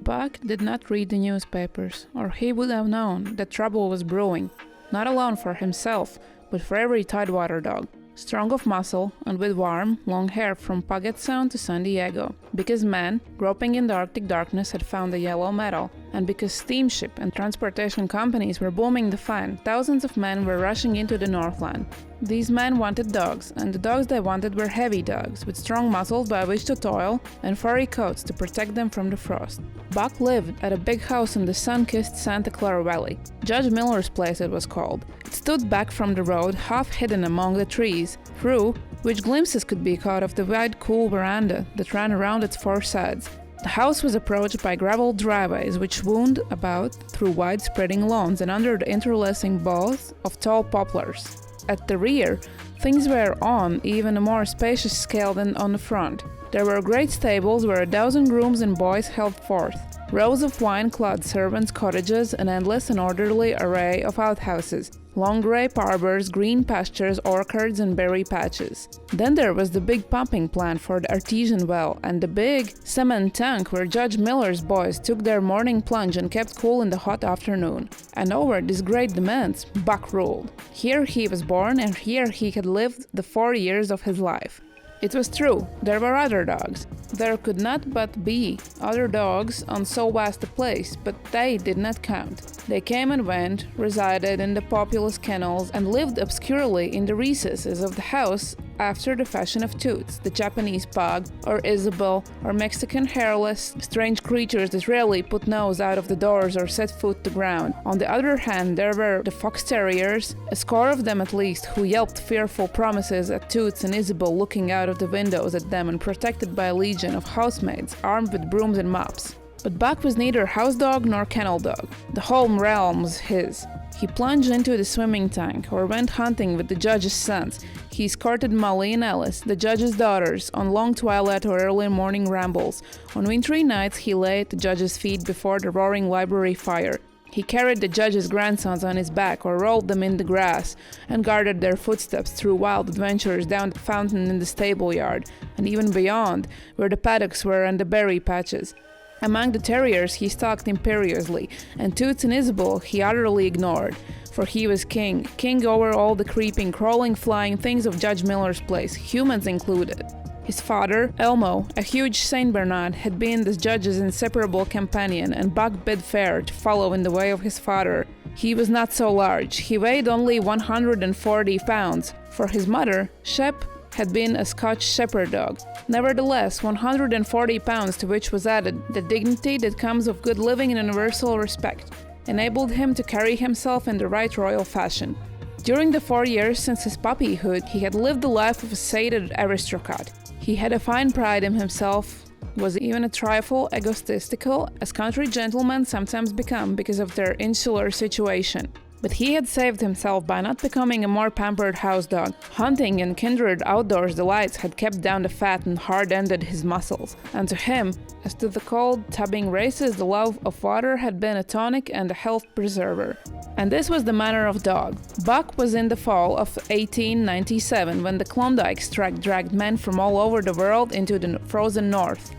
Buck did not read the newspapers, or he would have known that trouble was brewing, not alone for himself, but for every Tidewater dog, strong of muscle and with warm, long hair from Puget Sound to San Diego, because men, groping in the Arctic darkness, had found the yellow metal, and because steamship and transportation companies were booming the find, thousands of men were rushing into the Northland. These men wanted dogs, and the dogs they wanted were heavy dogs, with strong muscles by which to toil, and furry coats to protect them from the frost. Buck lived at a big house in the sun-kissed Santa Clara Valley. Judge Miller's place it was called. It stood back from the road, half hidden among the trees, through which glimpses could be caught of the wide, cool veranda that ran around its four sides. The house was approached by gravel driveways which wound about through wide spreading lawns and under the interlacing boughs of tall poplars. At the rear, things were on even a more spacious scale than on the front. There were great stables where 12 grooms and boys held forth, rows of wine-clad servants' cottages, an endless and orderly array of outhouses, long grape arbors, green pastures, orchards, and berry patches. Then there was the big pumping plant for the artesian well, and the big cement tank where Judge Miller's boys took their morning plunge and kept cool in the hot afternoon. And over these great demands, Buck ruled. Here he was born, and here he had lived the 4 years of his life. It was true, there were other dogs. There could not but be other dogs on so vast a place, but they did not count. They came and went, resided in the populous kennels, and lived obscurely in the recesses of the house after the fashion of Toots, the Japanese pug, or Isabel, or Mexican hairless, strange creatures that rarely put nose out of the doors or set foot to ground. On the other hand, there were the fox terriers, a score of them at least, who yelped fearful promises at Toots and Isabel looking out of the windows at them and protected by a legion of housemaids armed with brooms and mops. But Buck was neither house dog nor kennel dog. The whole realm was his. He plunged into the swimming tank or went hunting with the judge's sons. He escorted Molly and Alice, the judge's daughters, on long twilight or early morning rambles. On wintry nights he lay at the judge's feet before the roaring library fire. He carried the judge's grandsons on his back or rolled them in the grass and guarded their footsteps through wild adventures down the fountain in the stable yard, and even beyond, where the paddocks were and the berry patches. Among the terriers he stalked imperiously, and Toots and Isabel he utterly ignored, for he was king over all the creeping, crawling, flying things of Judge Miller's place, humans included. His father, Elmo, a huge Saint Bernard, had been the judge's inseparable companion, and Buck bid fair to follow in the way of his father. He was not so large. He weighed only 140 pounds. For his mother, Shep had been a Scotch shepherd dog. Nevertheless, 140 pounds, to which was added the dignity that comes of good living and universal respect, enabled him to carry himself in the right royal fashion. During the 4 years since his puppyhood, he had lived the life of a sated aristocrat. He had a fine pride in himself, was even a trifle egotistical, as country gentlemen sometimes become because of their insular situation. But he had saved himself by not becoming a more pampered house dog. Hunting and kindred outdoors delights had kept down the fat and hard-ended his muscles, and to him, as to the cold, tubbing races, the love of water had been a tonic and a health preserver. And this was the manner of dog. Buck was in the fall of 1897 when the Klondike strike dragged men from all over the world into the frozen north.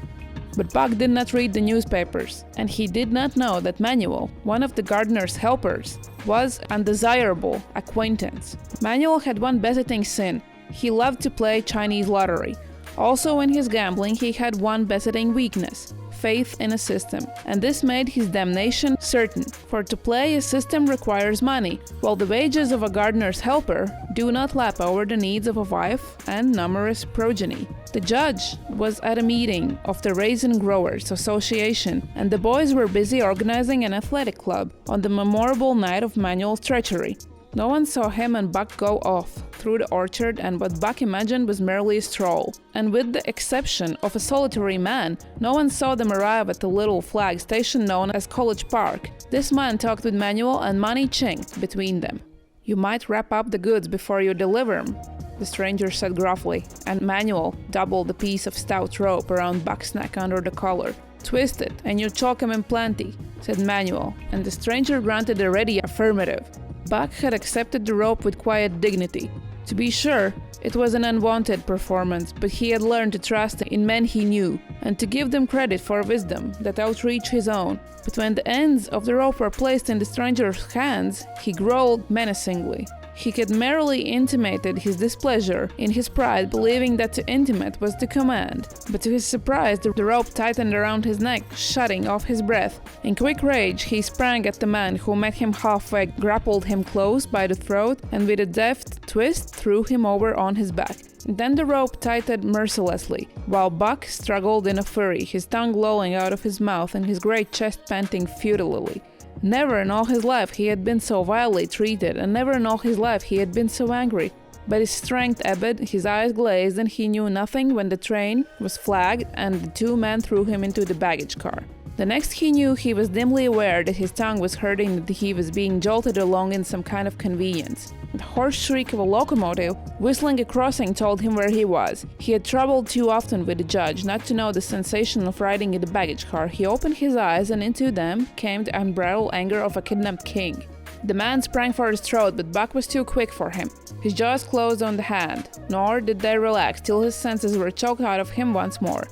But Buck did not read the newspapers, and he did not know that Manuel, one of the gardener's helpers, was an undesirable acquaintance. Manuel had one besetting sin: he loved to play Chinese lottery. Also in his gambling he had one besetting weakness: faith in a system, and this made his damnation certain, for to play a system requires money, while the wages of a gardener's helper do not lap over the needs of a wife and numerous progeny. The judge was at a meeting of the Raisin Growers Association, and the boys were busy organizing an athletic club on the memorable night of Manuel's treachery. No one saw him and Buck go off through the orchard, and what Buck imagined was merely a stroll. And with the exception of a solitary man, no one saw them arrive at the little flag station known as College Park. This man talked with Manuel, and money chinked between them. "You might wrap up the goods before you deliver 'em," the stranger said gruffly, and Manuel doubled a piece of stout rope around Buck's neck under the collar. "Twist it, and you'll choke 'em in plenty," said Manuel, and the stranger grunted a ready affirmative. Buck had accepted the rope with quiet dignity. To be sure, It was an unwanted performance, but he had learned to trust in men he knew, and to give them credit for wisdom that outreached his own. But when the ends of the rope were placed in the stranger's hands, he growled menacingly. He had merely intimated his displeasure in his pride, believing that to intimate was to command. But to his surprise, the rope tightened around his neck, shutting off his breath. In quick rage, he sprang at the man who met him halfway, grappled him close by the throat, and with a deft twist threw him over on his back. Then the rope tightened mercilessly, while Buck struggled in a fury, his tongue lolling out of his mouth and his great chest panting futilely. Never in all his life he had been so vilely treated, and never in all his life he had been so angry. But his strength ebbed, his eyes glazed, and he knew nothing when the train was flagged and the two men threw him into the baggage car. The next he knew, he was dimly aware that his tongue was hurting, that he was being jolted along in some kind of conveyance. The hoarse shriek of a locomotive whistling a crossing told him where he was. He had troubled too often with the judge not to know the sensation of riding in the baggage car. He opened his eyes, and into them came the unbridled anger of a kidnapped king. The man sprang for his throat, but Buck was too quick for him. His jaws closed on the hand, nor did they relax till his senses were choked out of him once more.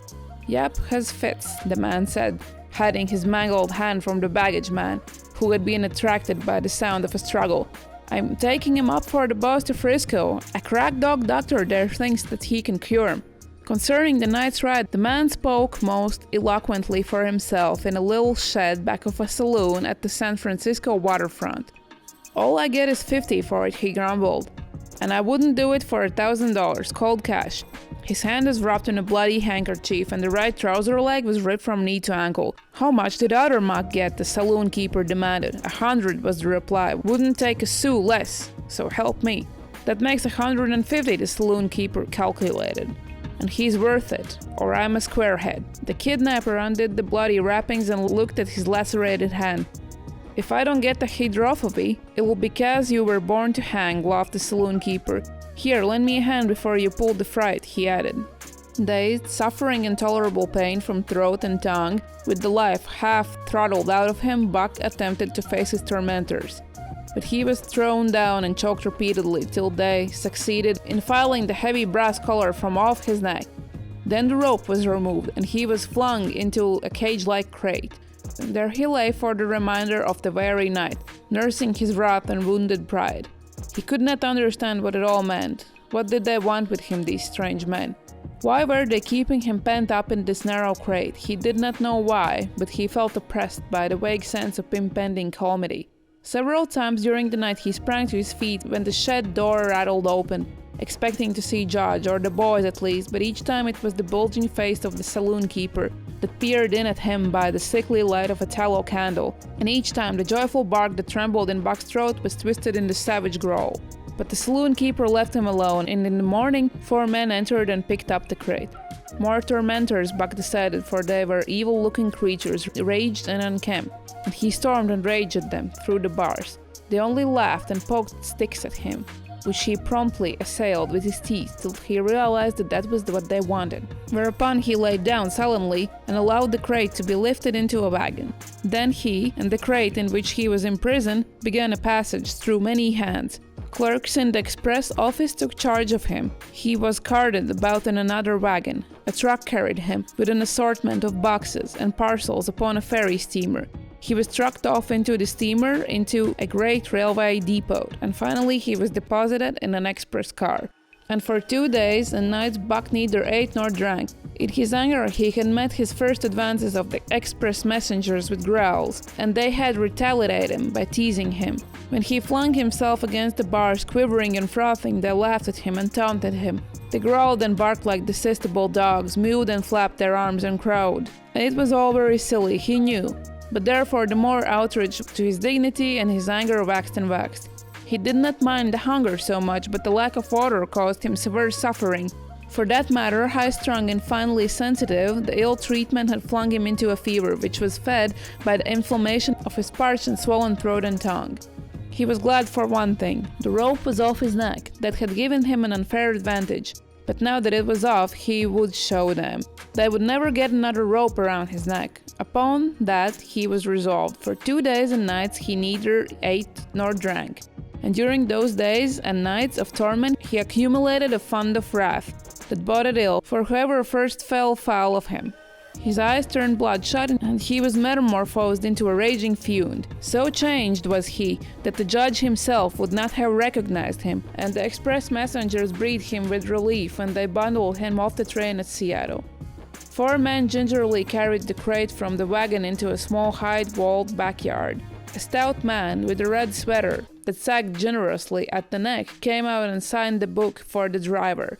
"Yep, has fits," the man said, hiding his mangled hand from the baggage man, who had been attracted by the sound of a struggle. "I'm taking him up for the boss to Frisco. A crack dog doctor there thinks that he can cure him." Concerning the night's ride, the man spoke most eloquently for himself in a little shed back of a saloon at the San Francisco waterfront. "All I get is $50 for it," he grumbled, "and I wouldn't do it for $1,000, cold cash." His hand was wrapped in a bloody handkerchief, and the right trouser leg was ripped from knee to ankle. "How much did other muck get?" the saloon keeper demanded. "100 was the reply. "Wouldn't take a sou less, so help me." "That makes $150, the saloon keeper calculated. "And he's worth it, or I'm a squarehead." The kidnapper undid the bloody wrappings and looked at his lacerated hand. "If I don't get the hydrophoby, it will be 'cause you were born to hang," laughed the saloon keeper. "Here, lend me a hand before you pull the fright," he added. Dazed, suffering intolerable pain from throat and tongue, with the life half throttled out of him, Buck attempted to face his tormentors. But he was thrown down and choked repeatedly till they succeeded in filing the heavy brass collar from off his neck. Then the rope was removed, and he was flung into a cage-like crate. There he lay for the remainder of the weary night, nursing his wrath and wounded pride. He could not understand what it all meant. What did they want with him, these strange men? Why were they keeping him pent up in this narrow crate? He did not know why, but he felt oppressed by the vague sense of impending calamity. Several times during the night he sprang to his feet when the shed door rattled open, expecting to see Judge, or the boys at least, but each time it was the bulging face of the saloon keeper that peered in at him by the sickly light of a tallow candle, and each time the joyful bark that trembled in Buck's throat was twisted in the savage growl. But the saloon keeper left him alone, and in the morning 4 men entered and picked up the crate. More tormentors, Buck decided, for they were evil-looking creatures, raged and unkempt, and he stormed and raged at them through the bars. They only laughed and poked sticks at him, which he promptly assailed with his teeth till he realized that was what they wanted. Whereupon he lay down sullenly and allowed the crate to be lifted into a wagon. Then he, and the crate in which he was imprisoned, began a passage through many hands. Clerks in the express office took charge of him. He was carted about in another wagon. A truck carried him with an assortment of boxes and parcels upon a ferry steamer. He was trucked off into the steamer into a great railway depot, and finally he was deposited in an express car. And for 2 days and nights Buck neither ate nor drank. In his anger he had met his first advances of the express messengers with growls, and they had retaliated him by teasing him. When he flung himself against the bars, quivering and frothing, they laughed at him and taunted him. They growled and barked like detestable dogs, mewed and flapped their arms and crowed. And it was all very silly, he knew. But therefore the more outrage to his dignity, and his anger waxed and waxed. He did not mind the hunger so much, but the lack of water caused him severe suffering. For that matter, high-strung and finely sensitive, the ill treatment had flung him into a fever, which was fed by the inflammation of his parched and swollen throat and tongue. He was glad for one thing. The rope was off his neck. That had given him an unfair advantage. But now that it was off, he would show them. They would never get another rope around his neck. Upon that he was resolved. For 2 days and nights he neither ate nor drank. And during those days and nights of torment he accumulated a fund of wrath that boded ill for whoever first fell foul of him. His eyes turned bloodshot, and he was metamorphosed into a raging fiend. So changed was he that the judge himself would not have recognized him, and the express messengers breathed him with relief when they bundled him off the train at Seattle. 4 men gingerly carried the crate from the wagon into a small hide-walled backyard. A stout man with a red sweater that sagged generously at the neck came out and signed the book for the driver.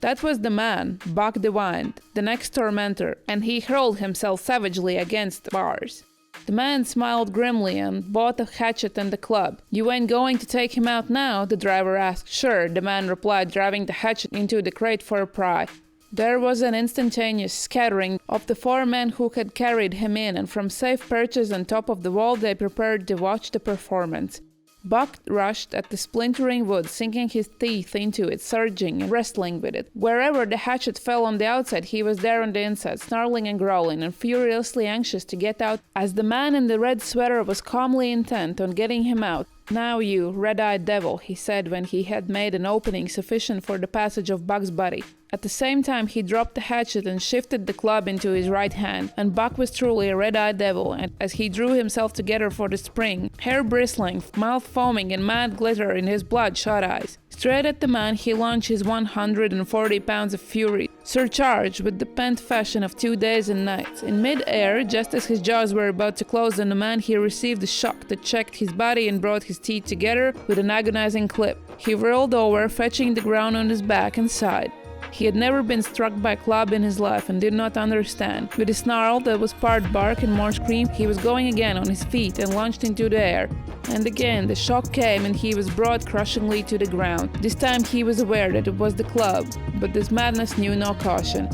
That was the man, Buck divined, the next tormentor, and he hurled himself savagely against the bars. The man smiled grimly and bought a hatchet and a club. "You ain't going to take him out now?" the driver asked. "Sure," the man replied, driving the hatchet into the crate for a pry. There was an instantaneous scattering of the 4 men who had carried him in, and from safe perches on top of the wall they prepared to watch the performance. Buck rushed at the splintering wood, sinking his teeth into it, surging and wrestling with it. Wherever the hatchet fell on the outside, he was there on the inside, snarling and growling, and furiously anxious to get out, as the man in the red sweater was calmly intent on getting him out. "Now you red-eyed devil," he said when he had made an opening sufficient for the passage of Buck's body. At the same time he dropped the hatchet and shifted the club into his right hand, and Buck was truly a red-eyed devil, and as he drew himself together for the spring, hair bristling, mouth foaming, and mad glitter in his bloodshot eyes, straight at the man he launched his 140 pounds of fury, surcharged with the pent fashion of 2 days and nights. In mid-air, just as his jaws were about to close on the man, he received a shock that checked his body and brought his teeth together with an agonizing clip. He rolled over, fetching the ground on his back, and sighed. He had never been struck by a club in his life and did not understand. With a snarl that was part bark and more scream, he was going again on his feet and launched into the air. And again the shock came and he was brought crushingly to the ground. This time he was aware that it was the club, but this madness knew no caution.